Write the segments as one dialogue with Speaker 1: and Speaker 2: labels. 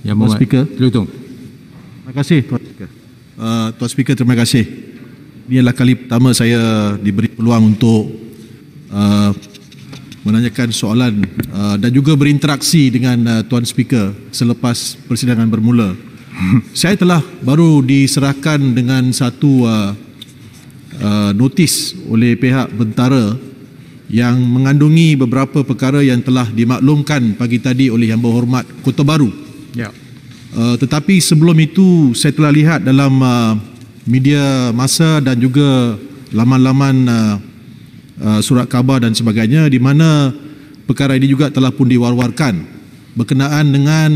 Speaker 1: Yang Tuan Speaker.
Speaker 2: Terima
Speaker 1: kasih Tuan Speaker. Tuan Speaker, terima kasih. Ini adalah kali pertama saya diberi peluang untuk menanyakan soalan dan juga berinteraksi dengan Tuan Speaker selepas persidangan bermula. Saya telah baru diserahkan dengan satu notis oleh pihak bentara yang mengandungi beberapa perkara yang telah dimaklumkan pagi tadi oleh Yang Berhormat Kota Baru.
Speaker 2: Ya.
Speaker 1: Tetapi sebelum itu saya telah lihat dalam media massa dan juga laman-laman surat khabar dan sebagainya di mana perkara ini juga telah pun diwar-warkan berkenaan dengan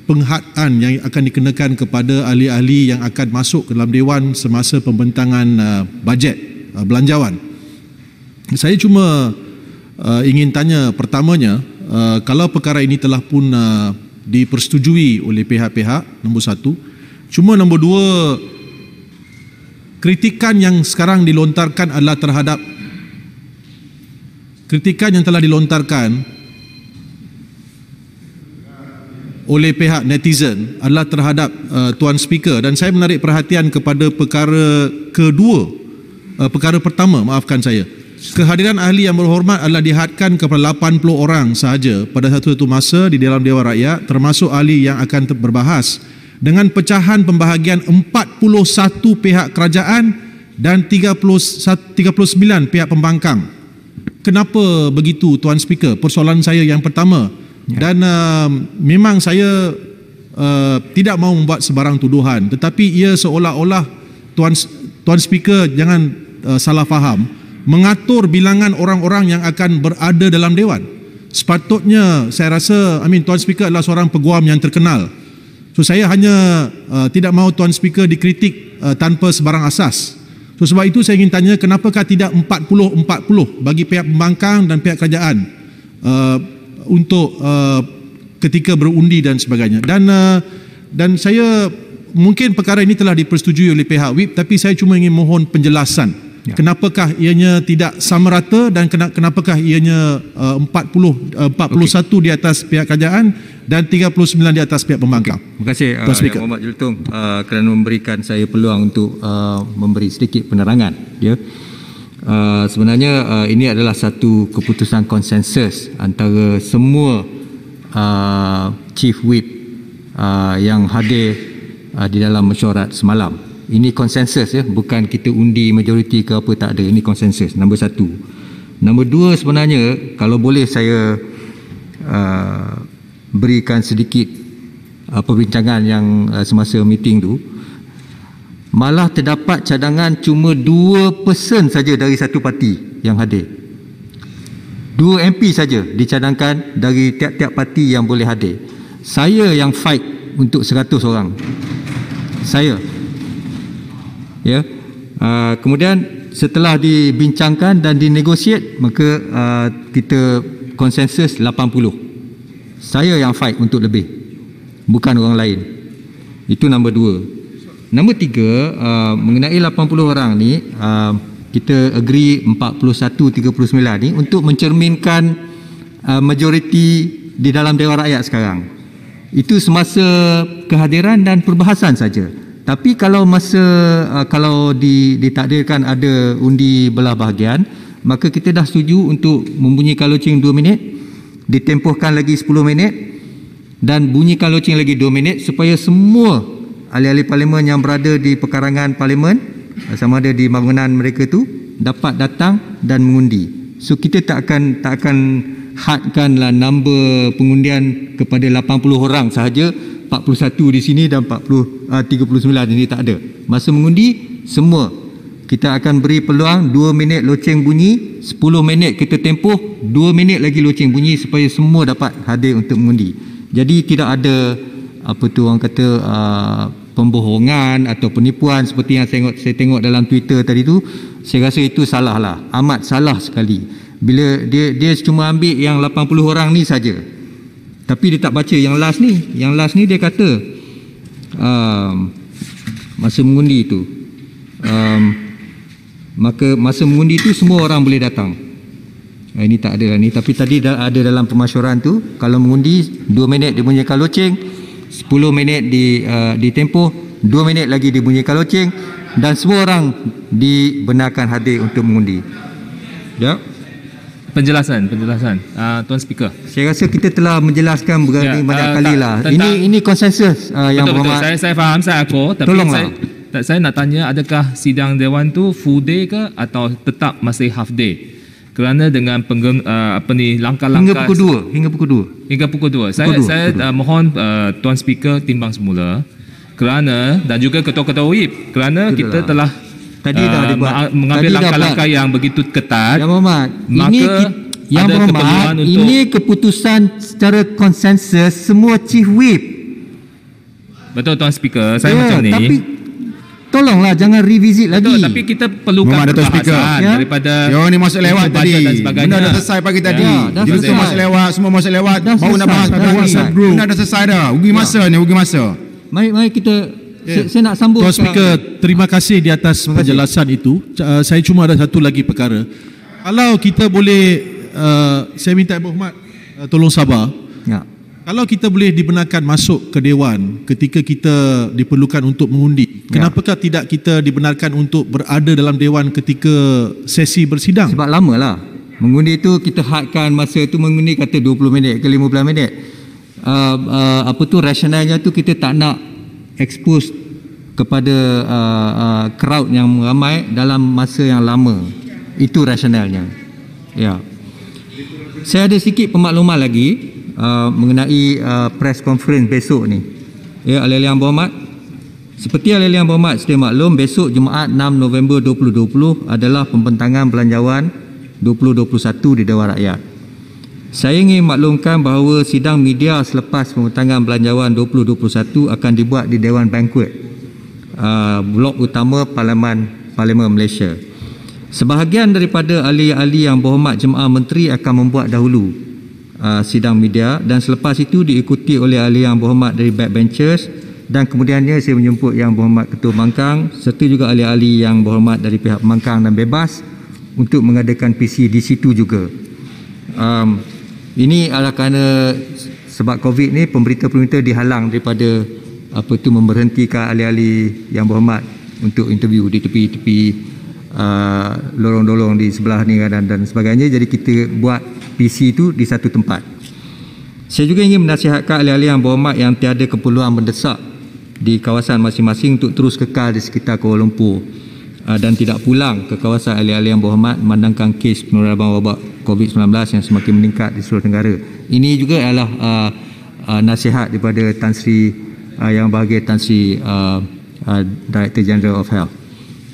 Speaker 1: penghadaan yang akan dikenakan kepada ahli-ahli yang akan masuk ke dalam Dewan semasa pembentangan bajet belanjawan. Saya cuma ingin tanya pertamanya, kalau perkara ini telah pun dipersetujui oleh pihak-pihak, nombor satu. Cuma nombor dua, kritikan yang sekarang dilontarkan adalah terhadap kritikan yang telah dilontarkan oleh pihak netizen adalah terhadap Tuan Speaker, dan saya menarik perhatian kepada perkara kedua, perkara pertama, maafkan saya. Kehadiran ahli yang berhormat adalah dihadkan kepada 80 orang sahaja pada satu-satu masa di dalam Dewan Rakyat, termasuk ahli yang akan berbahas, dengan pecahan pembahagian 41 pihak kerajaan dan 39 pihak pembangkang. Kenapa begitu, Tuan Speaker? Persoalan saya yang pertama. Dan memang saya tidak mahu membuat sebarang tuduhan, tetapi ia seolah-olah Tuan Speaker jangan salah faham, mengatur bilangan orang-orang yang akan berada dalam Dewan. Sepatutnya saya rasa, Tuan Speaker adalah seorang peguam yang terkenal. So saya hanya tidak mahu Tuan Speaker dikritik tanpa sebarang asas. So sebab itu saya ingin tanya, kenapakah tidak 40-40 bagi pihak pembangkang dan pihak kerajaan untuk ketika berundi dan sebagainya. Dan saya, mungkin perkara ini telah dipersetujui oleh pihak WIP, tapi saya cuma ingin mohon penjelasan. Ya. Kenapakah ianya tidak sama rata dan kenapakah ianya 41 di atas pihak kerajaan dan 39 di atas pihak pembangkang?
Speaker 2: Terima kasih Yang Mohd Jultung kerana memberikan saya peluang untuk memberi sedikit penerangan. Ya. Sebenarnya ini adalah satu keputusan konsensus antara semua Chief Whip yang hadir di dalam mesyuarat semalam. Ini konsensus, ya, bukan kita undi majoriti ke apa, tak ada. Ini konsensus, nombor satu. Nombor dua, sebenarnya kalau boleh saya berikan sedikit perbincangan yang semasa meeting tu, malah terdapat cadangan cuma 2 person saja dari satu parti yang hadir. 2 MP saja dicadangkan dari tiap-tiap parti yang boleh hadir. Saya yang fight untuk 100 orang. Saya. Ya. Kemudian setelah dibincangkan dan dinegosiat, maka kita konsensus 80. Saya yang fight untuk lebih, bukan orang lain. Itu nombor 2. Nombor 3, mengenai 80 orang ni, kita agree 41-39 ni untuk mencerminkan majoriti di dalam Dewan Rakyat sekarang. Itu semasa kehadiran dan perbahasan saja. Tapi kalau kalau ditakdirkan ada undi belah bahagian, maka kita dah setuju untuk membunyikan loceng 2 minit, ditempohkan lagi 10 minit dan bunyikan loceng lagi 2 minit supaya semua ahli-ahli parlimen yang berada di pekarangan parlimen, sama ada di bangunan mereka tu, dapat datang dan mengundi. So kita tak akan hadkanlah number pengundian kepada 80 orang sahaja, 41 di sini dan 39 ini, tak ada. Masa mengundi semua kita akan beri peluang 2 minit loceng bunyi, 10 minit kita tempoh, 2 minit lagi loceng bunyi supaya semua dapat hadir untuk mengundi. Jadi tidak ada apa tu orang kata pembohongan atau penipuan seperti yang saya tengok dalam Twitter tadi tu. Saya rasa itu salah lah, amat salah sekali. Bila dia cuma ambil yang 80 orang ni saja, tapi dia tak baca yang last ni. Yang last ni dia kata masa mengundi itu, maka masa mengundi itu semua orang boleh datang. Ini tak ada ni, tapi tadi dah ada dalam pemasyuran tu, kalau mengundi 2 minit dibunyikan loceng, 10 minit di tempoh, 2 minit lagi dibunyikan loceng, dan semua orang dibenarkan hadir untuk mengundi. Ya.
Speaker 3: Penjelasan Tuan Speaker.
Speaker 2: Saya rasa kita telah menjelaskan banyak kali lah. Ini konsensus yang berhormat.
Speaker 3: Saya faham, saya aku, tapi
Speaker 2: Tolonglah.
Speaker 3: saya nak tanya, adakah sidang Dewan tu full day ke atau tetap masih half day? Kerana dengan langkah-langkah
Speaker 2: hingga pukul 2.
Speaker 3: Saya mohon Tuan Speaker timbang semula kerana, dan juga ketua-ketua WIP, kerana kita telah
Speaker 2: tadi dah
Speaker 3: mengambil langkah-langkah yang begitu ketat.
Speaker 2: Yang berhormat, ini keputusan secara konsensus semua Chief Whip.
Speaker 3: Betul Tuan Speaker, saya macam ni.
Speaker 2: Tapi tolonglah jangan revisit lagi.
Speaker 3: Tapi kita perlukan perbahasan daripada
Speaker 4: ni masuk lewat tadi.
Speaker 3: Benda
Speaker 4: dah selesai pagi tadi.
Speaker 2: Jadi
Speaker 4: semua masuk lewat, baru nak bahas lagi. Benda dah selesai dah. Rugi masa.
Speaker 2: Mari kita saya nak sambung.
Speaker 1: Tuan Speaker, terima kasih di atas penjelasan itu. Saya cuma ada satu lagi perkara. Kalau kita boleh, saya minta berhormat tolong sabar.
Speaker 2: Ya.
Speaker 1: Kalau kita boleh dibenarkan masuk ke Dewan ketika kita diperlukan untuk mengundi, kenapakah tidak kita dibenarkan untuk berada dalam Dewan ketika sesi bersidang?
Speaker 2: Sebab lama lah. Mengundi itu kita hadkan masa itu, mengundi kata 20 minit ke 15 minit. Rasionalnya tu kita tak nak expose kepada crowd yang ramai dalam masa yang lama. Itu rasionalnya. Ya. Saya ada sedikit pemakluman lagi mengenai press conference besok ni. Ya, ahli-ahli yang berhormat, seperti ahli-ahli yang berhormat sedia maklum, besok Jumaat 6 November 2020 adalah pembentangan belanjawan 2021 di Dewan Rakyat. Saya ingin maklumkan bahawa sidang media selepas pembentangan belanjawan 2021 akan dibuat di Dewan Banquet, blok utama Parlimen Malaysia. Sebahagian daripada ahli-ahli yang berhormat jemaah menteri akan membuat dahulu sidang media, dan selepas itu diikuti oleh ahli yang berhormat dari backbenchers, dan kemudiannya saya menjemput yang berhormat Ketua Pembangkang serta juga ahli-ahli yang berhormat dari pihak pembangkang dan bebas untuk mengadakan PC di situ juga. Ini adalah kerana sebab COVID ni pemberita-pemberita dihalang daripada memberhentikan ahli-ahli yang berhormat untuk interview di tepi-tepi lorong-lorong di sebelah ni dan sebagainya. Jadi kita buat PC itu di satu tempat. Saya juga ingin menasihatkan ahli-ahli yang berhormat yang tiada keperluan mendesak di kawasan masing-masing untuk terus kekal di sekitar Kuala Lumpur dan tidak pulang ke kawasan ahli-ahli yang berhormat memandangkan kes penularan wabak COVID-19 yang semakin meningkat di seluruh negara. Ini juga adalah nasihat daripada Tan Sri yang bahagia, Tan Sri Director General of Health.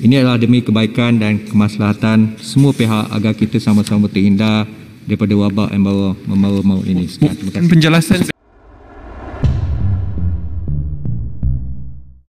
Speaker 2: Ini adalah demi kebaikan dan kemaslahatan semua pihak agar kita sama-sama terhindar daripada wabak yang membawa maut ini. Sekian, terima kasih.
Speaker 3: Penjelasan